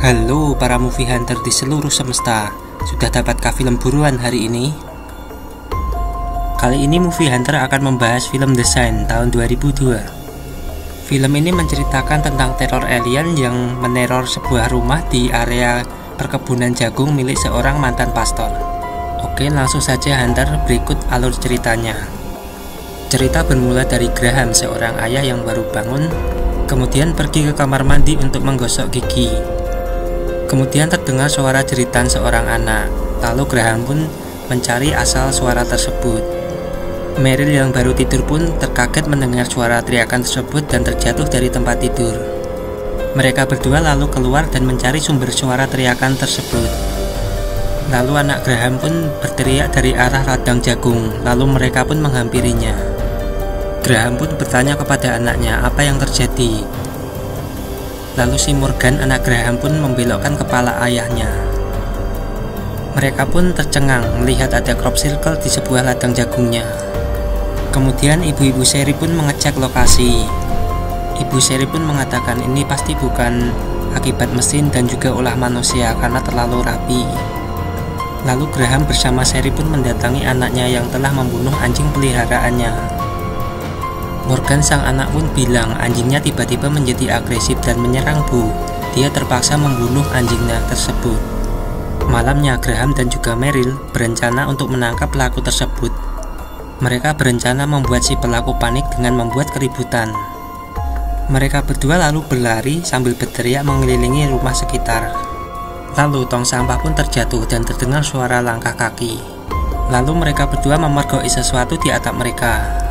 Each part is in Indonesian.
Halo para movie hunter di seluruh semesta. Sudah dapatkah film buruan hari ini? Kali ini Movie Hunter akan membahas film The Sign tahun 2002. Film ini menceritakan tentang teror alien yang meneror sebuah rumah di area perkebunan jagung milik seorang mantan pastor. Oke, langsung saja Hunter, berikut alur ceritanya. Cerita bermula dari Graham, seorang ayah yang baru bangun, kemudian pergi ke kamar mandi untuk menggosok gigi. Kemudian terdengar suara jeritan seorang anak, lalu Graham pun mencari asal suara tersebut. Meryl yang baru tidur pun terkaget mendengar suara teriakan tersebut dan terjatuh dari tempat tidur. Mereka berdua lalu keluar dan mencari sumber suara teriakan tersebut. Lalu anak Graham pun berteriak dari arah ladang jagung, lalu mereka pun menghampirinya. Graham pun bertanya kepada anaknya apa yang terjadi. Lalu si Morgan, anak Graham, pun membelokkan kepala ayahnya. Mereka pun tercengang melihat ada crop circle di sebuah ladang jagungnya. Kemudian ibu-ibu Sherry pun mengecek lokasi. Ibu Sherry pun mengatakan ini pasti bukan akibat mesin dan juga ulah manusia karena terlalu rapi. Lalu Graham bersama Sherry pun mendatangi anaknya yang telah membunuh anjing peliharaannya. Morgan, sang anak, pun bilang anjingnya tiba-tiba menjadi agresif dan menyerang Bu. Dia terpaksa membunuh anjingnya tersebut. Malamnya Graham dan juga Meryl berencana untuk menangkap pelaku tersebut. Mereka berencana membuat si pelaku panik dengan membuat keributan. Mereka berdua lalu berlari sambil berteriak mengelilingi rumah sekitar. Lalu tong sampah pun terjatuh dan terdengar suara langkah kaki. Lalu mereka berdua memergoki sesuatu di atap mereka.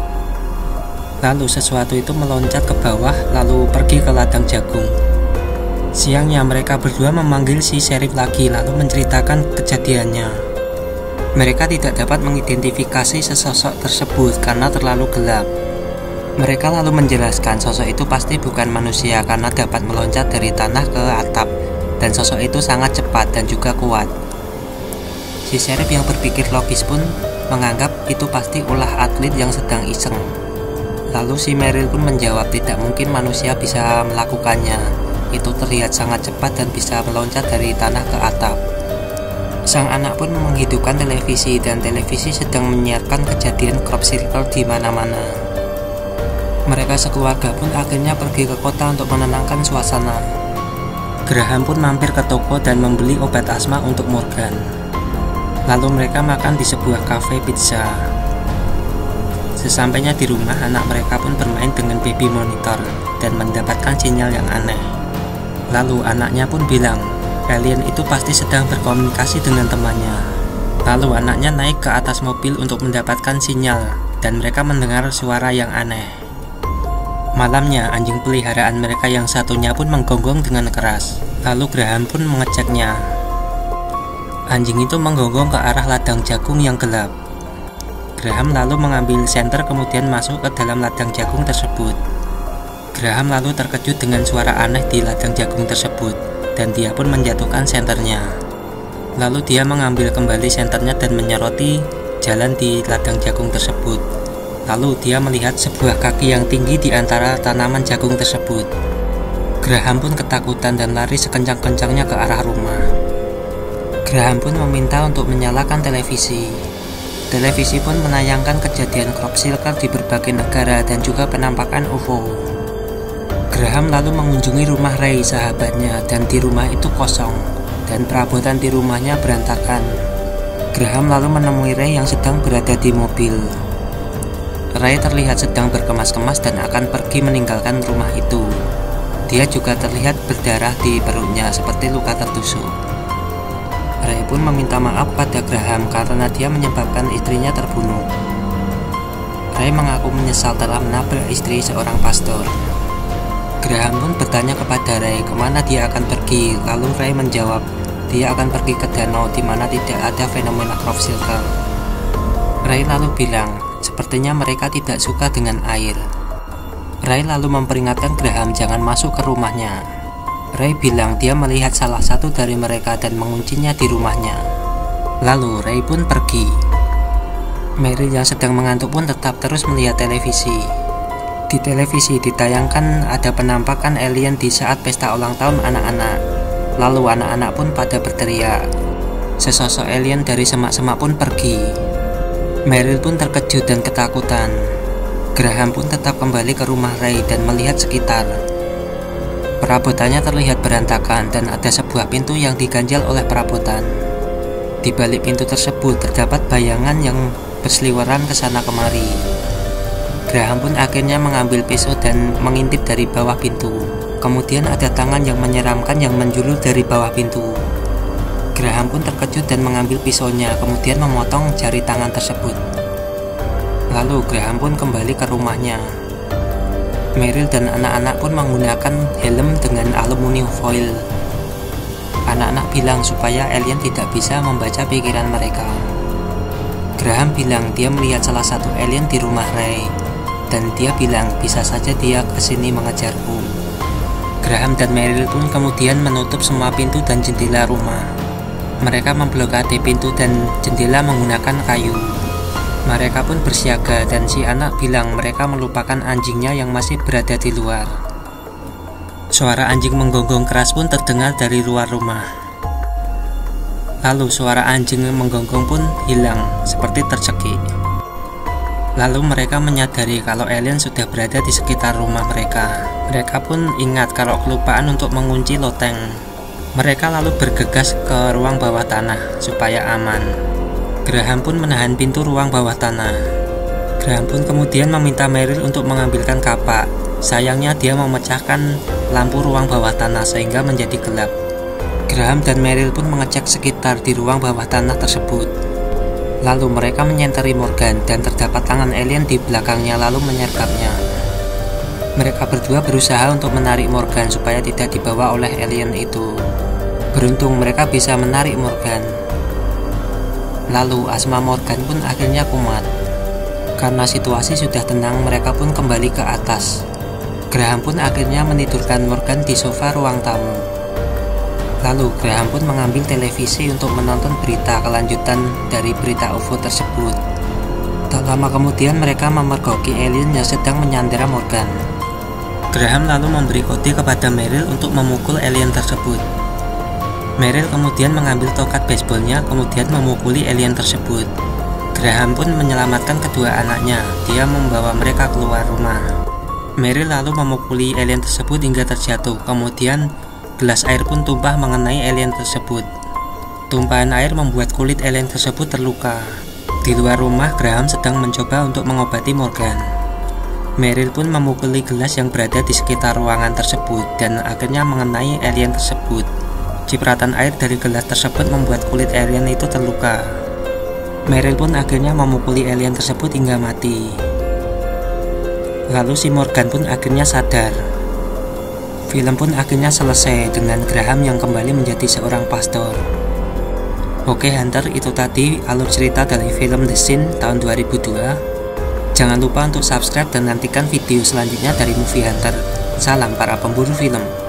Lalu sesuatu itu meloncat ke bawah lalu pergi ke ladang jagung. Siangnya mereka berdua memanggil si sheriff lagi lalu menceritakan kejadiannya. Mereka tidak dapat mengidentifikasi sesosok tersebut karena terlalu gelap. Mereka lalu menjelaskan sosok itu pasti bukan manusia karena dapat meloncat dari tanah ke atap, dan sosok itu sangat cepat dan juga kuat. Si sheriff yang berpikir logis pun menganggap itu pasti ulah atlet yang sedang iseng. Lalu si Meryl pun menjawab tidak mungkin manusia bisa melakukannya. Itu terlihat sangat cepat dan bisa meloncat dari tanah ke atap. Sang anak pun menghidupkan televisi dan televisi sedang menyiarkan kejadian crop circle di mana-mana. Mereka sekeluarga pun akhirnya pergi ke kota untuk menenangkan suasana. Graham pun mampir ke toko dan membeli obat asma untuk Morgan. Lalu mereka makan di sebuah kafe pizza. Sesampainya di rumah, anak mereka pun bermain dengan baby monitor dan mendapatkan sinyal yang aneh. Lalu anaknya pun bilang, alien itu pasti sedang berkomunikasi dengan temannya. Lalu anaknya naik ke atas mobil untuk mendapatkan sinyal dan mereka mendengar suara yang aneh. Malamnya, anjing peliharaan mereka yang satunya pun menggonggong dengan keras. Lalu Graham pun mengeceknya. Anjing itu menggonggong ke arah ladang jagung yang gelap. Graham lalu mengambil senter kemudian masuk ke dalam ladang jagung tersebut. Graham lalu terkejut dengan suara aneh di ladang jagung tersebut dan dia pun menjatuhkan senternya. Lalu dia mengambil kembali senternya dan menyoroti jalan di ladang jagung tersebut. Lalu dia melihat sebuah kaki yang tinggi di antara tanaman jagung tersebut. Graham pun ketakutan dan lari sekencang-kencangnya ke arah rumah. Graham pun meminta untuk menyalakan televisi. Televisi pun menayangkan kejadian crop circle di berbagai negara dan juga penampakan UFO. Graham lalu mengunjungi rumah Ray, sahabatnya, dan di rumah itu kosong dan perabotan di rumahnya berantakan. Graham lalu menemui Ray yang sedang berada di mobil. Ray terlihat sedang berkemas-kemas dan akan pergi meninggalkan rumah itu. Dia juga terlihat berdarah di perutnya seperti luka tertusuk. Ray pun meminta maaf pada Graham karena dia menyebabkan istrinya terbunuh. Ray mengaku menyesal telah menabrak istri seorang pastor. Graham pun bertanya kepada Ray kemana dia akan pergi, lalu Ray menjawab dia akan pergi ke danau di mana tidak ada fenomena crop circle. Ray lalu bilang sepertinya mereka tidak suka dengan air. Ray lalu memperingatkan Graham jangan masuk ke rumahnya. Ray bilang dia melihat salah satu dari mereka dan menguncinya di rumahnya. Lalu Ray pun pergi. Meryl yang sedang mengantuk pun tetap terus melihat televisi. Di televisi ditayangkan ada penampakan alien di saat pesta ulang tahun anak-anak. Lalu anak-anak pun pada berteriak. Sesosok alien dari semak-semak pun pergi. Meryl pun terkejut dan ketakutan. Graham pun tetap kembali ke rumah Ray dan melihat sekitar. Perabotannya terlihat berantakan dan ada sebuah pintu yang diganjal oleh perabotan. Di balik pintu tersebut terdapat bayangan yang berseliweran ke sana kemari. Graham pun akhirnya mengambil pisau dan mengintip dari bawah pintu. Kemudian ada tangan yang menyeramkan yang menjulur dari bawah pintu. Graham pun terkejut dan mengambil pisaunya, kemudian memotong jari tangan tersebut. Lalu Graham pun kembali ke rumahnya. Meryl dan anak-anak pun menggunakan helm dengan aluminium foil. Anak-anak bilang supaya alien tidak bisa membaca pikiran mereka. Graham bilang dia melihat salah satu alien di rumah Ray, dan dia bilang bisa saja dia kesini mengejarku. Graham dan Meryl pun kemudian menutup semua pintu dan jendela rumah. Mereka memblokade pintu dan jendela menggunakan kayu. Mereka pun bersiaga dan si anak bilang mereka melupakan anjingnya yang masih berada di luar. Suara anjing menggonggong keras pun terdengar dari luar rumah. Lalu suara anjing menggonggong pun hilang seperti tercekik. Lalu mereka menyadari kalau alien sudah berada di sekitar rumah mereka. Mereka pun ingat kalau kelupaan untuk mengunci loteng. Mereka lalu bergegas ke ruang bawah tanah supaya aman. Graham pun menahan pintu ruang bawah tanah. Graham pun kemudian meminta Meryl untuk mengambilkan kapak. Sayangnya dia memecahkan lampu ruang bawah tanah sehingga menjadi gelap. Graham dan Meryl pun mengecek sekitar di ruang bawah tanah tersebut. Lalu mereka menyenteri Morgan dan terdapat tangan alien di belakangnya lalu menyergapnya. Mereka berdua berusaha untuk menarik Morgan supaya tidak dibawa oleh alien itu. Beruntung mereka bisa menarik Morgan. Lalu asma Morgan pun akhirnya kumat. Karena situasi sudah tenang, mereka pun kembali ke atas. Graham pun akhirnya menidurkan Morgan di sofa ruang tamu. Lalu Graham pun mengambil televisi untuk menonton berita kelanjutan dari berita UFO tersebut. Tak lama kemudian mereka memergoki alien yang sedang menyandera Morgan. Graham lalu memberi kode kepada Meryl untuk memukul alien tersebut. Meryl kemudian mengambil tokat baseballnya kemudian memukuli alien tersebut. Graham pun menyelamatkan kedua anaknya. Dia membawa mereka keluar rumah. Meryl lalu memukuli alien tersebut hingga terjatuh. Kemudian gelas air pun tumpah mengenai alien tersebut. Tumpahan air membuat kulit alien tersebut terluka. Di luar rumah, Graham sedang mencoba untuk mengobati Morgan. Meryl pun memukuli gelas yang berada di sekitar ruangan tersebut dan akhirnya mengenai alien tersebut. Cipratan air dari gelas tersebut membuat kulit alien itu terluka. Meryl pun akhirnya memukuli alien tersebut hingga mati. Lalu si Morgan pun akhirnya sadar. Film pun akhirnya selesai dengan Graham yang kembali menjadi seorang pastor. Oke Hunter, itu tadi alur cerita dari film The Sin tahun 2002. Jangan lupa untuk subscribe dan nantikan video selanjutnya dari Movie Hunter. Salam para pemburu film.